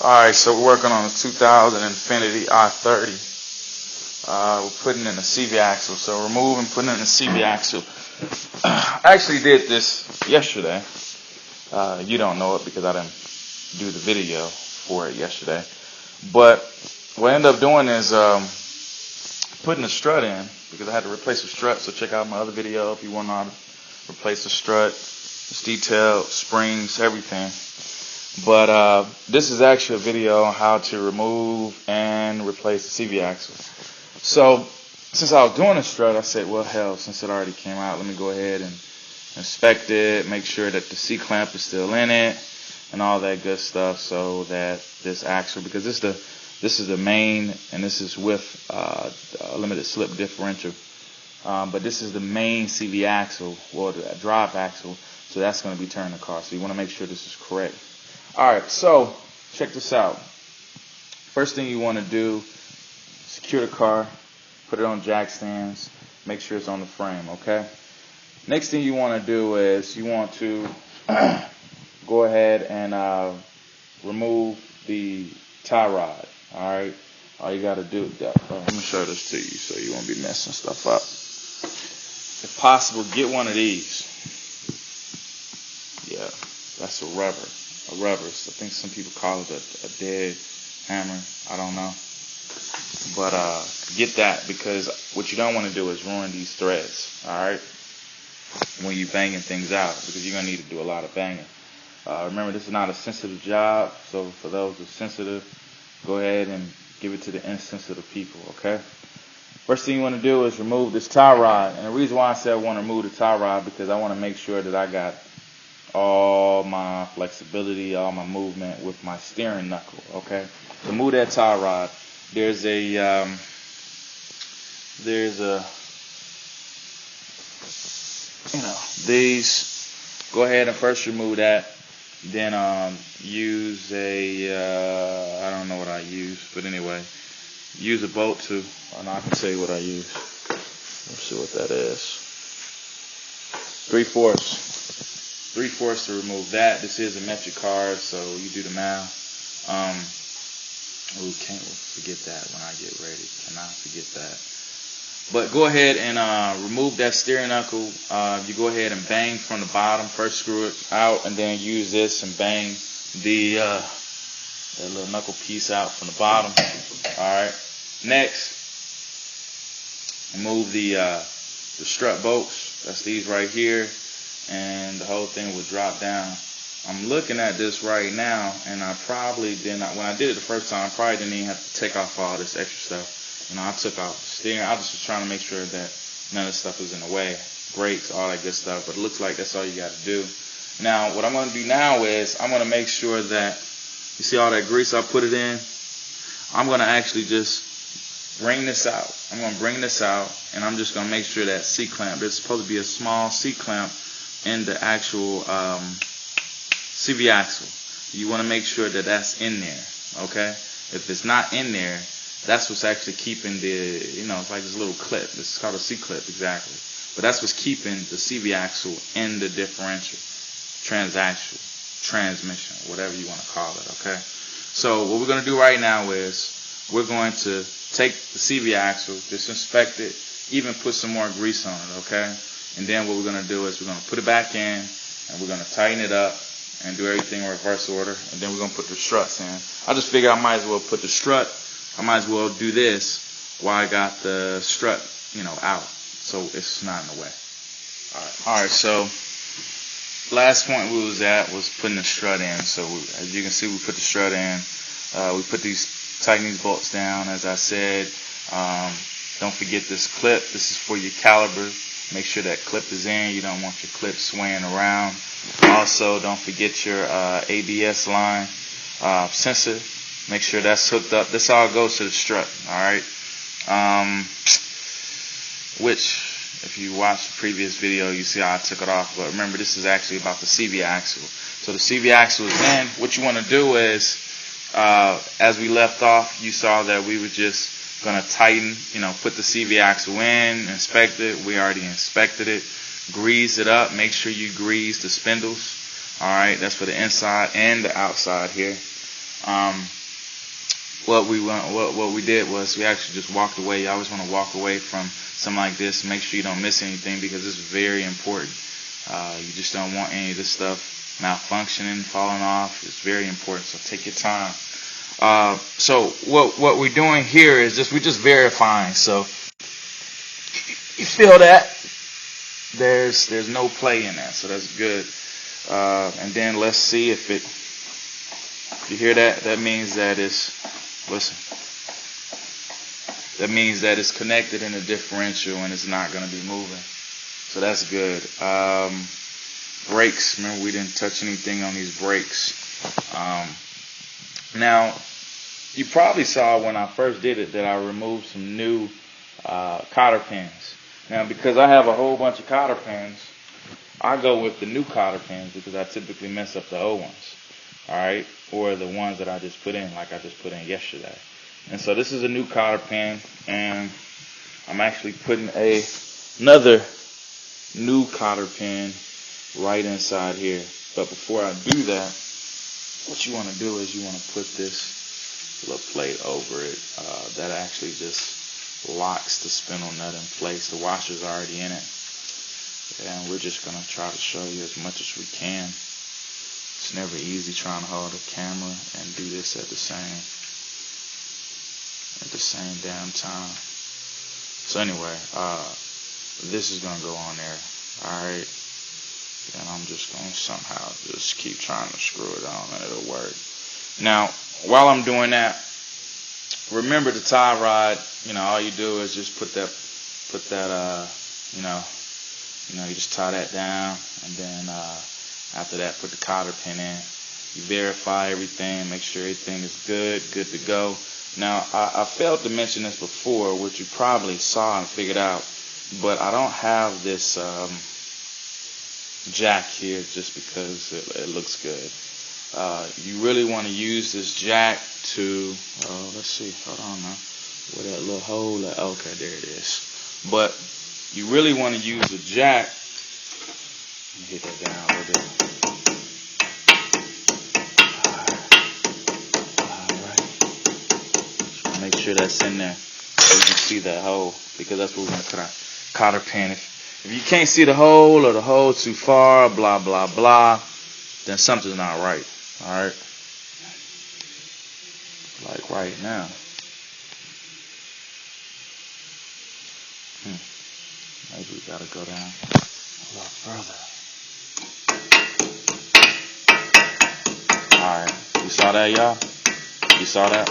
Alright, so we're working on a 2000 Infiniti i30. We're putting in a CV axle. So remove and putting in a CV axle. I actually did this yesterday. You don't know it because I didn't do the video for it yesterday. But what I ended up doing is putting the strut in because I had to replace the strut. So check out my other video if you want to replace the strut. It's detailed, springs, everything. But this is actually a video on how to remove and replace the CV axle. So since I was doing the strut, I said, well, hell, since it already came out, let me go ahead and inspect it, make sure that the C-clamp is still in it, and all that good stuff, so that this axle, because this is the main, and this is with limited slip differential, but this is the main CV axle, or the drive axle, so that's going to be turning the car. So you want to make sure this is correct. Alright, so check this out. First thing you want to do, secure the car, put it on jack stands, make sure it's on the frame, okay? Next thing you want to do is you want to go ahead and remove the tie rod, alright? All you got to do, let me show this to you so you won't be messing stuff up. If possible, get one of these. Yeah, that's a rubber. A rubber. So I think some people call it a dead hammer. I don't know. But get that, because what you don't want to do is ruin these threads, alright, when you're banging things out, because you're going to need to do a lot of banging. Remember, this is not a sensitive job, so for those who are sensitive, go ahead and give it to the insensitive people, okay? First thing you want to do is remove this tie rod. And the reason why I said I want to remove the tie rod, because I want to make sure that I got all my flexibility, all my movement with my steering knuckle, okay? To move that tie rod, there's these, go ahead and first remove that, then use I don't know what I use, but anyway, use a bolt to, and I can tell you what I use. Let's see what that is. 3/4 to remove that. This is a metric card, so you do the math. Can't forget that when I get ready. Cannot forget that. But go ahead and remove that steering knuckle. You go ahead and bang from the bottom. First screw it out, and then use this and bang that little knuckle piece out from the bottom. Alright. Next, remove the strut bolts. That's these right here. And the whole thing will drop down. I'm looking at this right now, and I probably didn't, when I did it the first time, I probably didn't even have to take off all this extra stuff. I took off the steering. I just was trying to make sure that none of this stuff was in the way. Brakes, all that good stuff. But it looks like that's all you got to do. Now, what I'm going to do now is I'm going to make sure that, you see all that grease I put it in? I'm going to actually just bring this out. I'm going to bring this out, and I'm just going to make sure that C-clamp, there's supposed to be a small C-clamp in the actual CV axle. You want to make sure that that's in there, okay? If it's not in there, that's what's actually keeping the, it's like this little clip. This is called a C-clip, exactly. But that's what's keeping the CV axle in the differential, transmission, whatever you want to call it, okay? So what we're going to do right now is we're going to take the CV axle, just inspect it, even put some more grease on it, okay? And then what we're going to do is we're going to put it back in, and we're going to tighten it up and do everything in reverse order. And then we're going to put the struts in. I just figured I might as well put the strut, I might as well do this while I got the strut, out, so it's not in the way. Alright, so last point we was at was putting the strut in. So as you can see, we put the strut in. We tighten these bolts down, as I said. Don't forget this clip. This is for your caliper. Make sure that clip is in. You don't want your clip swaying around. Also, don't forget your ABS line sensor. Make sure that's hooked up. This all goes to the strut, alright? Which, if you watch the previous video, you see how I took it off. But remember, this is actually about the CV axle. So the CV axle is in. What you want to do is, as we left off, you saw that we were just going to tighten, put the CV axle in, inspect it. We already inspected it. Grease it up. Make sure you grease the spindles. Alright, that's for the inside and the outside here. What we did was we actually just walked away. You always want to walk away from something like this. Make sure you don't miss anything because it's very important. You just don't want any of this stuff malfunctioning, falling off. It's very important. So take your time. So what we're doing here is we're just verifying. So you feel that there's no play in that, so that's good. And then let's see if you hear that. That means that that means that it's connected in a differential and it's not going to be moving. So that's good. Brakes. Remember, we didn't touch anything on these brakes. Now, you probably saw when I first did it that I removed some new cotter pins. Now, because I have a whole bunch of cotter pins, I go with the new cotter pins because I typically mess up the old ones. Alright? Or the ones that I just put in, like I just put in yesterday. And so this is a new cotter pin, and I'm actually putting another new cotter pin right inside here. But before I do that, what you want to do is you want to put this little plate over it. That actually just locks the spindle nut in place. The washer's already in it. And we're just going to try to show you as much as we can. It's never easy trying to hold a camera and do this at the same damn time. So anyway, this is going to go on there. Alright. And I'm just going to somehow just keep trying to screw it on and it'll work. Now, while I'm doing that, remember the tie rod, all you do is just put that, you just tie that down, and then after that, put the cotter pin in. You verify everything, make sure everything is good to go. Now, I failed to mention this before, which you probably saw and figured out, but I don't have this jack here just because it looks good. You really want to use this jack to, let's see, hold on now, where that little hole at, okay, there it is. But you really want to use the jack, let me hit that down a little bit. Alright. Make sure that's in there so you can see that hole, because that's where we're going to put our cotter pin. If you can't see the hole or the hole too far, blah, blah, blah, then something's not right. Alright? Like right now. Maybe we gotta go down a little further. Alright. You saw that, y'all? You saw that?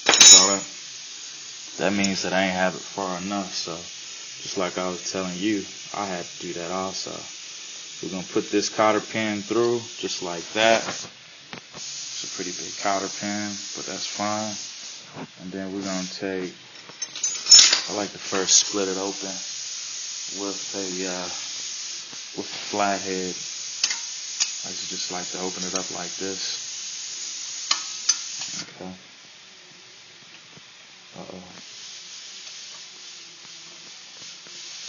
You saw that? That means that I ain't have it far enough, so just like I was telling you, I had to do that also. We're going to put this cotter pin through just like that. It's a pretty big cotter pin, but that's fine. And then we're going to take, I like to first split it open with a flathead. I just like to open it up like this. Okay.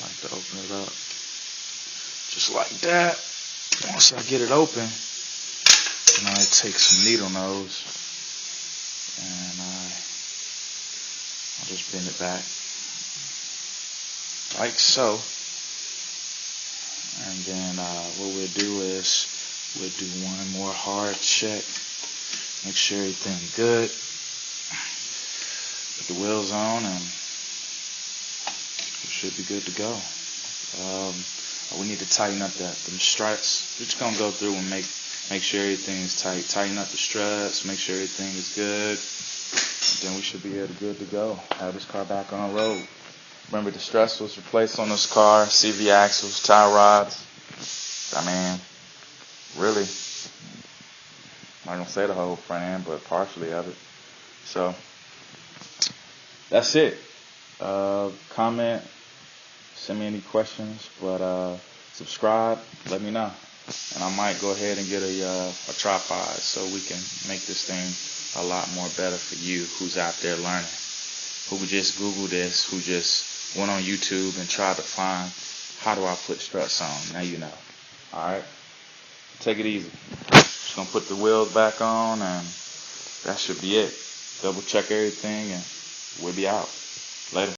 Like to open it up just like that. Once I get it open, I take some needle nose and I'll just bend it back like so. And then what we'll do is we'll do one more hard check. Make sure everything's good. Put the wheels on and it should be good to go. We need to tighten up them struts. We're just gonna go through and make sure everything's tight. Tighten up the struts, make sure everything is good. And then we should be good to go. Have this car back on the road. Remember, the struts was replaced on this car. CV axles, tie rods. I mean, really, I'm not gonna say the whole front end, but partially of it. So that's it. Comment, send me any questions, but subscribe, let me know, and I might go ahead and get a tripod so we can make this thing a lot more better for you who's out there learning, who just Googled this, who just went on YouTube and tried to find how do I put struts on. Now you know. Alright, take it easy. Just gonna put the wheels back on, and that should be it. Double check everything, and we'll be out. Later.